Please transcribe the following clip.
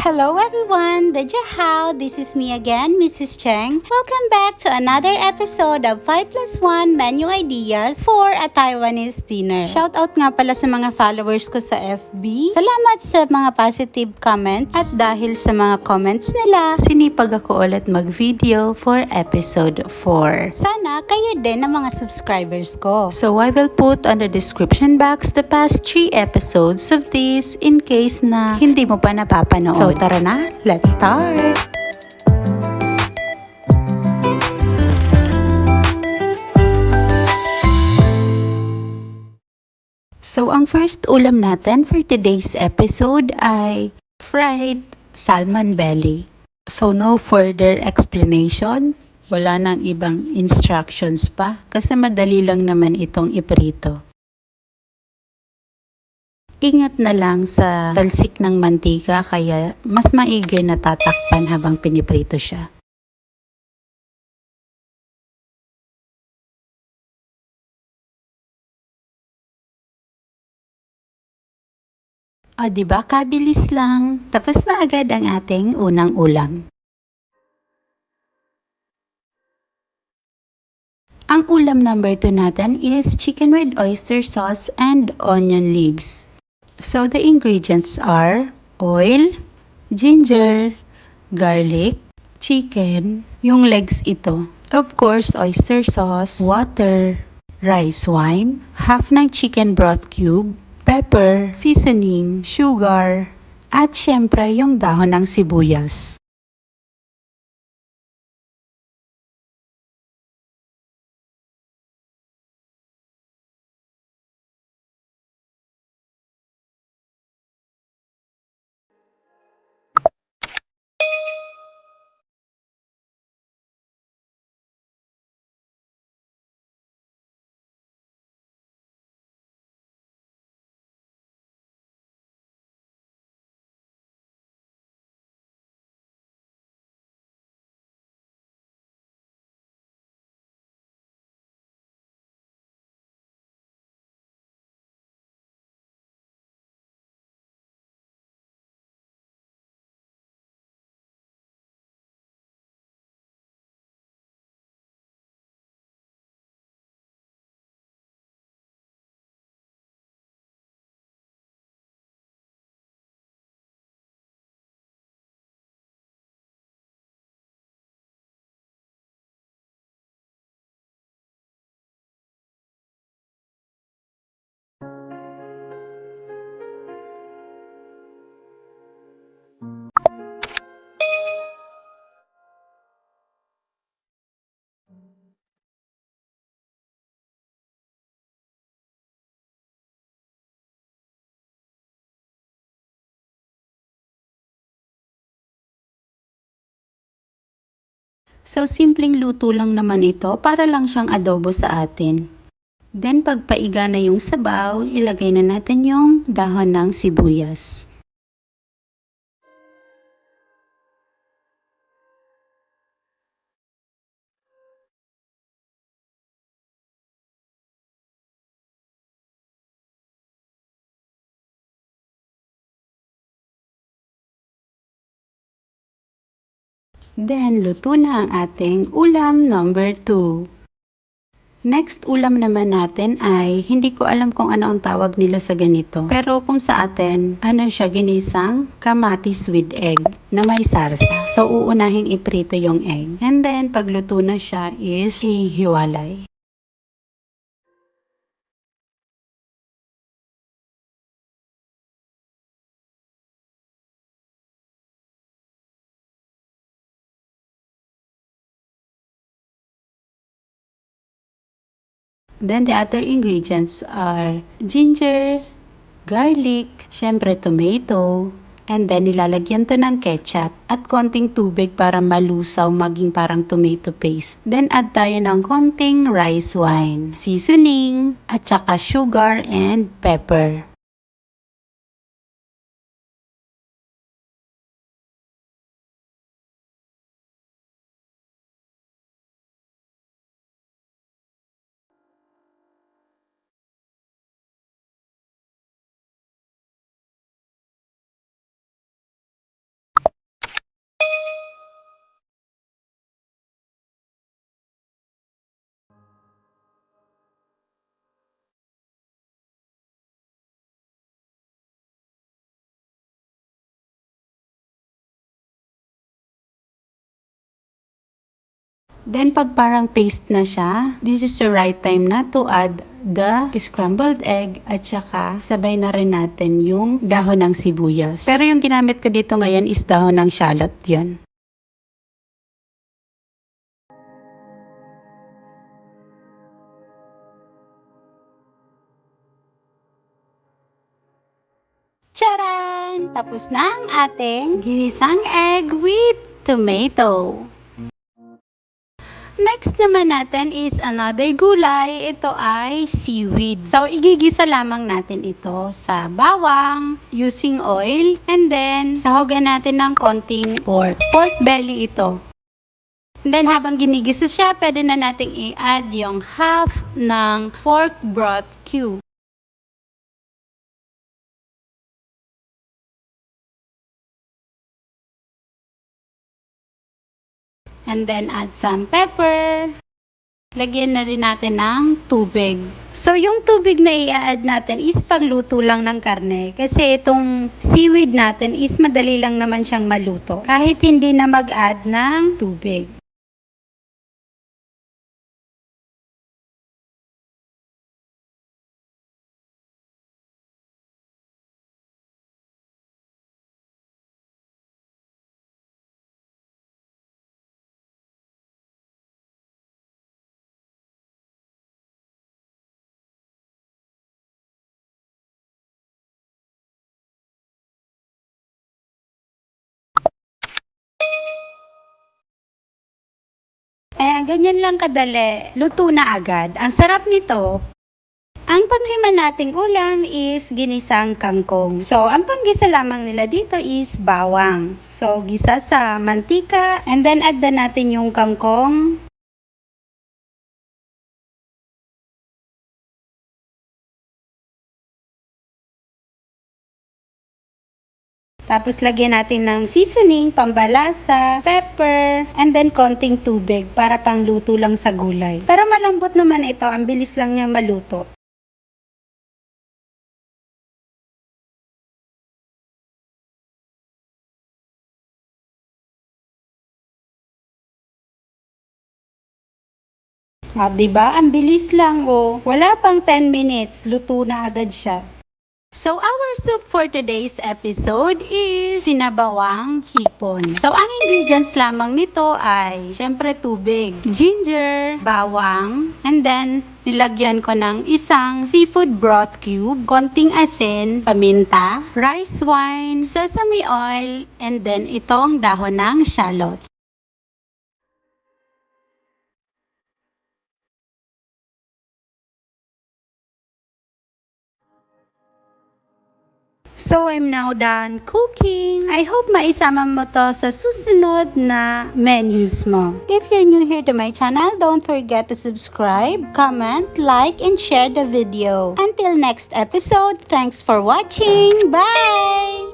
Hello everyone, Dajahaw. This is me again, Mrs. Cheng. Welcome back to another episode of 5 plus 1 menu ideas for a Taiwanese dinner. Shoutout nga pala sa mga followers ko sa FB. Salamat sa mga positive comments at dahil sa mga comments nila, sinipag ako ulit mag-video for episode 4. Sana kayo din ang mga subscribers ko. So I will put on the description box the past 3 episodes of this in case na hindi mo pa napapanood. So tara na, let's start! So ang first ulam natin for today's episode ay fried salmon belly. So no further explanation, wala nang ibang instructions pa kasi madali lang naman itong iprito. Ingat na lang sa talsik ng mantika kaya mas maigi na tatakpan habang piniprito siya. O diba, kabilis lang. Tapos na agad ang ating unang ulam. Ang ulam number 2 natin is chicken with oyster sauce and onion leaves. So the ingredients are oil, ginger, garlic, chicken, yung legs ito. Of course, oyster sauce, water, rice wine, half ng chicken broth cube, pepper, seasoning, sugar, at syempre yung dahon ng sibuyas. So, simpleng luto lang naman ito para lang siyang adobo sa atin. Then, pagpaiga na yung sabaw, ilagay na natin yung dahon ng sibuyas. Then, luto na ang ating ulam number 2. Next ulam naman natin ay, hindi ko alam kung ano ang tawag nila sa ganito. Pero kung sa atin, ano siya, ginisang kamatis with egg na may sarsa. So, uunahing iprito yung egg. And then, pagluto na siya is ihiwalay. Then the other ingredients are ginger, garlic, syempre tomato, and then nilalagyan to ng ketchup at konting tubig para malusaw maging parang tomato paste. Then add tayo ng konting rice wine, seasoning, at saka sugar and pepper. Then pag parang paste na siya, this is the right time na to add the scrambled egg at saka sabay na rin natin yung dahon ng sibuyas. Pero yung ginamit ko dito ngayon is dahon ng shallot yun. Charan! Tapos na ang ating ginisang egg with tomato. Next naman natin is another gulay. Ito ay seaweed. So, igigisa lamang natin ito sa bawang using oil. And then, sahogan natin ng konting pork. Pork belly ito. And then, habang ginigisa siya, pwede na nating i-add yung half ng pork broth cube. And then, add some pepper. Lagyan na rin natin ng tubig. So, yung tubig na i-add natin is pangluto lang ng karne. Kasi itong seaweed natin is madali lang naman siyang maluto. Kahit hindi na mag-add ng tubig. Ayan, ganyan lang kadali. Luto na agad. Ang sarap nito. Ang panglima nating ulam is ginisang kangkong. So, ang panggisa lamang nila dito is bawang. So, gisa sa mantika and then add na natin yung kangkong. Tapos lagyan natin ng seasoning, pambalasa, pepper, and then konting tubig para pangluto lang sa gulay. Pero malambot naman ito, ang bilis lang niya maluto. Diba? Ang bilis lang oh. Wala pang 10 minutes, luto na agad siya. So, our soup for today's episode is sinabawang hipon. So, ang ingredients lamang nito ay, syempre, tubig, ginger, bawang, and then, nilagyan ko ng isang seafood broth cube, konting asin, paminta, rice wine, sesame oil, and then itong dahon ng shallots. So, I'm now done cooking. I hope maisama mo to sa susunod na menus mo. If you're new here to my channel, don't forget to subscribe, comment, like, and share the video. Until next episode, thanks for watching. Bye!